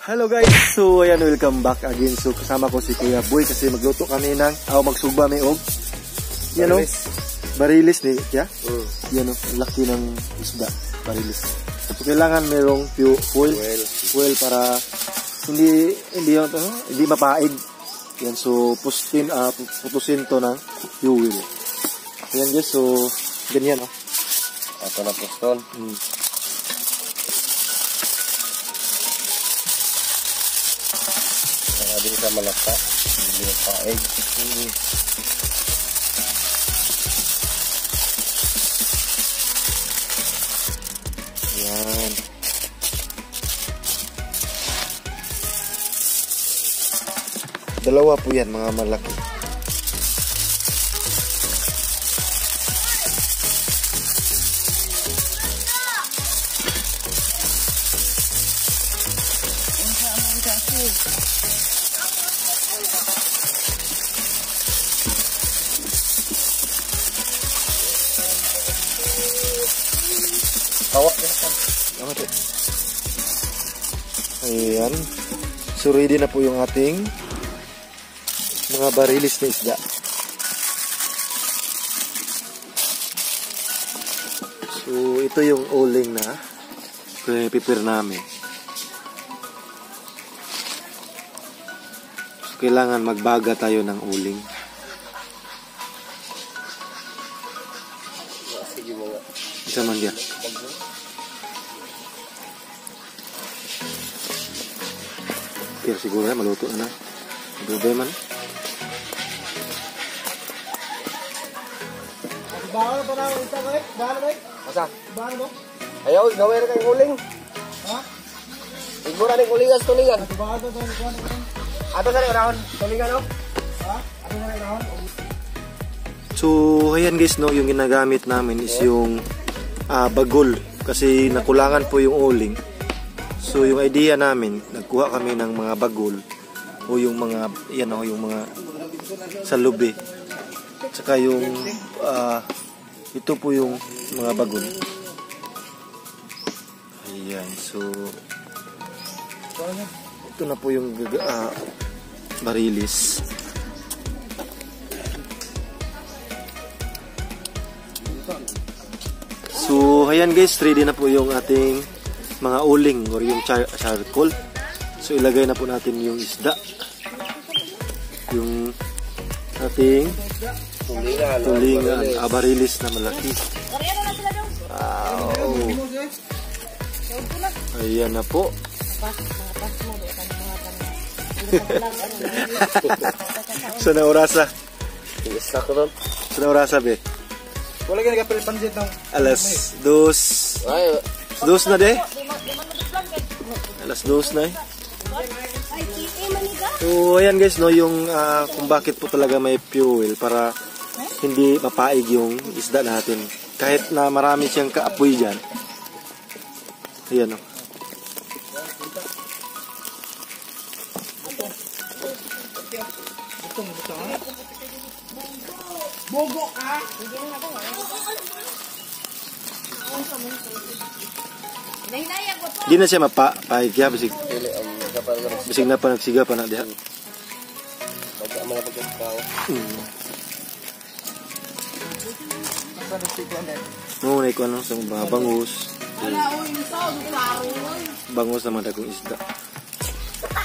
Hello guys, so ayan, welcome back again. So kasama ko si Kuya Boy kasi magluto kami ng magsugba may og. Yan o, barilis ni kya. Yan o, laki ng isda, barilis. So kailangan merong fuel para hindi mapaig. Yan, so putusin to ng fuel. Ayan guys, so ganyan o. Ito na puston. Hindi ka malata, hindi ka paig. Yan. Dalawa po yan, mga malaki. Ayan. So ready na po yung ating mga barilis na isda. So ito yung uling na prepare namin. So, kailangan magbaga tayo ng uling. Isa man yan. Kaya siguro na maluto na. Dubay man. Bawal pa na ita ko eh. Bawal ba? Asa? Bawal mo? Ayaw, gawin na kayong uling. Ha? Igmura na yung ulingas, tulingan. Bawal to tulingan. Ato sa rin, tulingan no? Ha? Ato sa rin. So ayan guys, no, yung ginagamit namin is yung bagol. Kasi nakulangan po yung uling. So yung idea namin, nagkuha kami ng mga bagol o yung mga yan o, yung mga salubi. Tsaka yung ito po yung mga bagol. Ayan, so ito na po yung barilis. So ayan guys, ready na po yung ating mga uling or yung charcoal. So ilagay na po natin yung isda, yung ating tulingan, barilis na malaki. Wow. Ayan na po. So na orasa. So na orasa be. Wala ka nagapil pansit ng Alas 2. Ay, 2 na de. Alas 2 na eh. So ayan guys, no, yung kung bakit po talaga may fuel para hindi mapaig yung isda natin. Kahit na marami siyang kaapoy dyan. Ayan o. Bogo ka! Di na siya mapaig kaya bisig na pa nagsiga pa na diha. No, na ikuan sa mga bangus. Bangus naman dagong isda.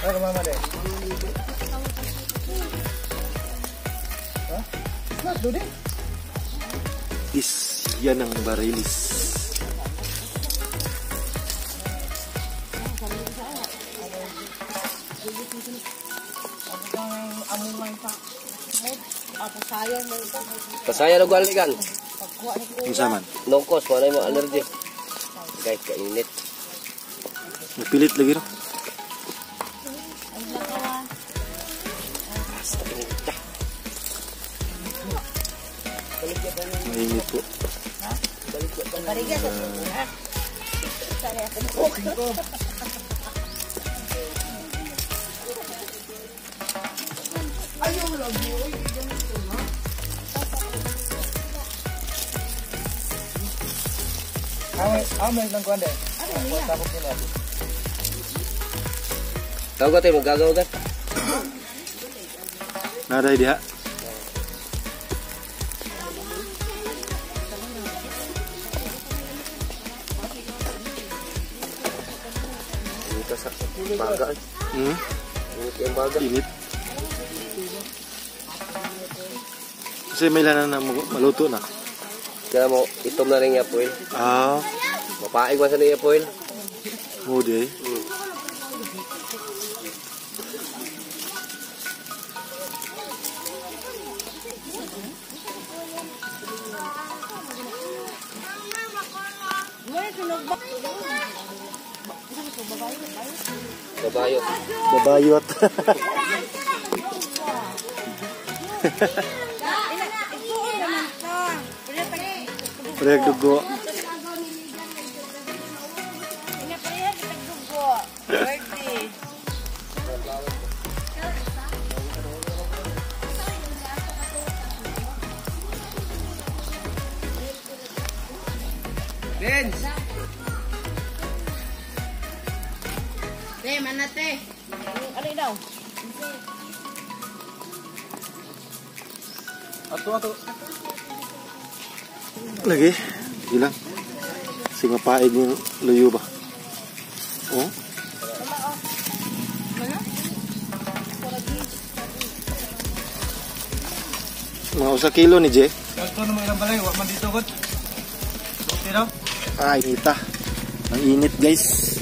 Ano mama de? Ha? Mas do de? Yan ang barilis. pasaya na gwalikan. Unsa man? Nongkos, wala mo allergy. Guys, kainit. Napilit lagi no. Mainit po. Amay lang kuan deh. Tapos nila. Gagaw tayo, magagaw ka. Naday diha. Dito sa baga. Init yung baga. Init. Kasi may lanan na maluto na. Kaya mo, itom na rin yung apoil. Ah, Mapaig man sa niya apoil. mudi. Babayo. Babayot. Preg dugo. Vince! Te, mana te? Ano daw? Ato. Lagi. Ilang. Kasi mapaig yung luyo ba? Oh? Mga usa kilo ni Je. Ito na mga ilang balay, wak man dito kot. Okay daw. Ah, inita. Ang init guys.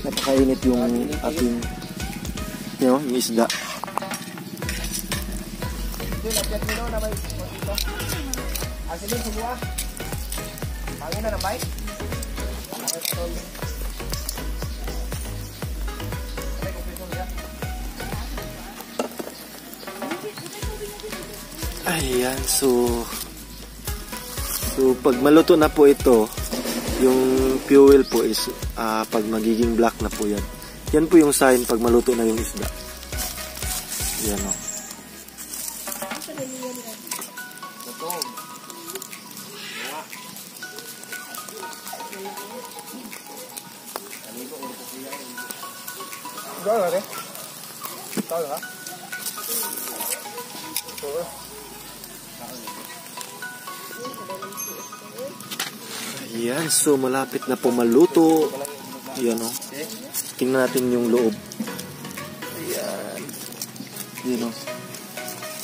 Napakainit yung ating yung isda. Ito, lagyan mo na may dito. Asilin, sumuha. Hangin na ng bike. Ayan, so pag maluto na po ito, yung fuel po is pag magiging black na po yan. Yan po yung sign pag maluto na yung isda. Yan o. Gawin natin. Tahu ha? Ayan, so malapit na po maluto. Yan o. Tingnan natin yung loob. Ayan. Yan o.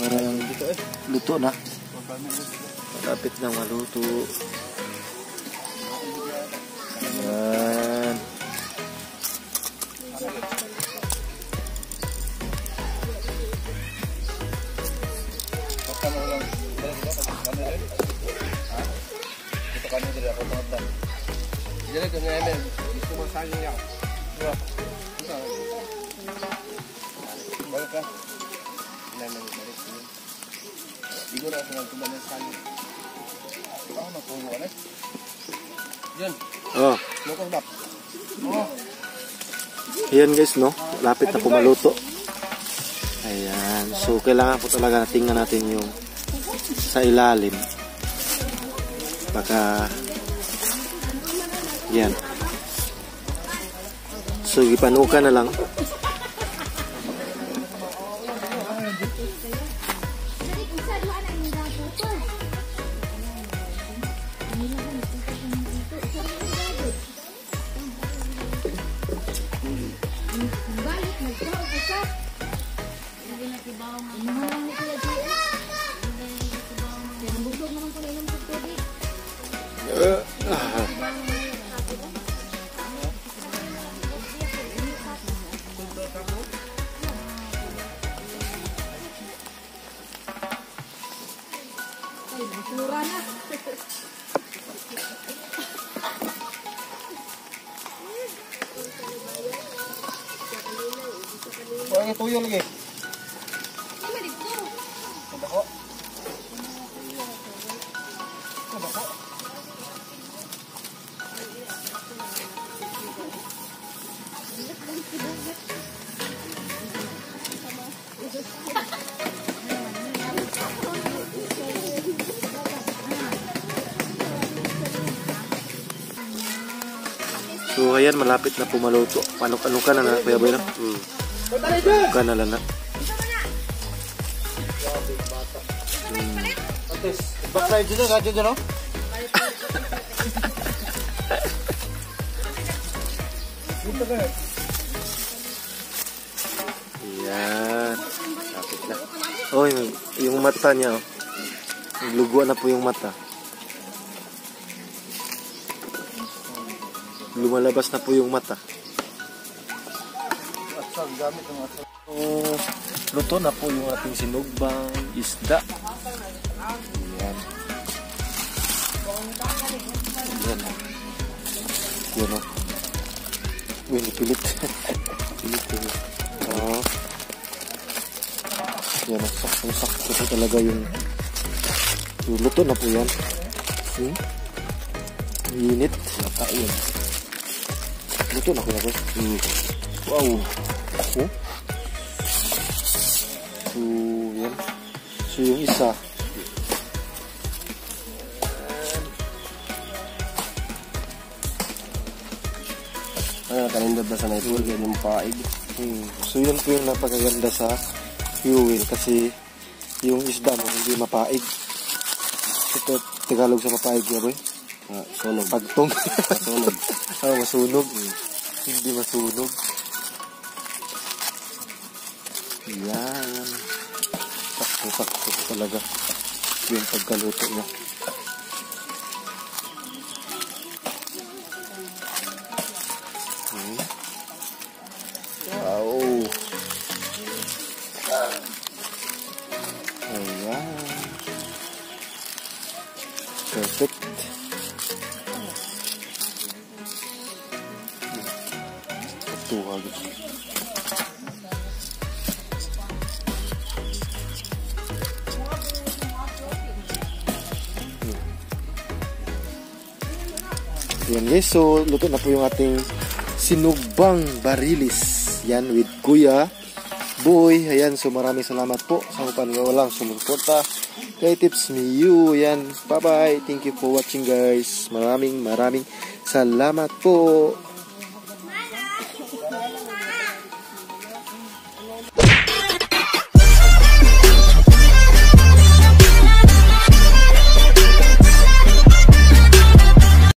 Parang luto na. Malapit na maluto. Ayan. Jadi kena ambil. Itu masangin ya. Balik kan? Nang balik sini. Ibu nak senang kembali sekali. Oh, nak punya kan? Jen, Oh. mau kau dap? Oh, Ayan guys, no? Lapit na po maluto. Ayan. So, kailangan po talaga tingnan natin yung sa ilalim. Baka yan. So, ipanuka na lang. Lagi tuyo lagi. Ini dito. Kada ko. Kada ko. So ayan, malapit na po maluto. Ano ka na na, Kuya Boy? Ka na lang na. Backside dito, radyo dyan, no? Dito ka. Ayan. Lapit na. Oh, yung mata niya. Oh. Luguan na po yung mata. Lumalabas na po yung mata. Atsal, gamit ang atsal. So, luto na po yung ating sinugbang isda. Ayan. Ayan. Yan o. Uy, nipilit. Pilit yun. Oo. Yan o. Sakto po talaga yung luto na po yan. See? Init. Mata yun. Luto na po yan. Wow. Oh. So, yan. So, yung isa. Kanindot na sa naipul, yan yung paig. So, yun po yung napakaganda sa viewing kasi yung isda mo hindi mapaig. Ito, Tagalog sa mapaig, ya boy? Sunog. Pagtong. Masunog. Masunog. Hindi masunog. Yan. Sakto talaga yung pagkaluto niya. Wow. Ayan. Perfect. Tuhag. Yan guys, so luto na po yung ating sinugbang barilis. Yan with Kuya Boy. Ayan, so maraming salamat po sa walang sumusuporta kay Tips Me You. Yan, bye bye. Thank you for watching guys. Maraming salamat po.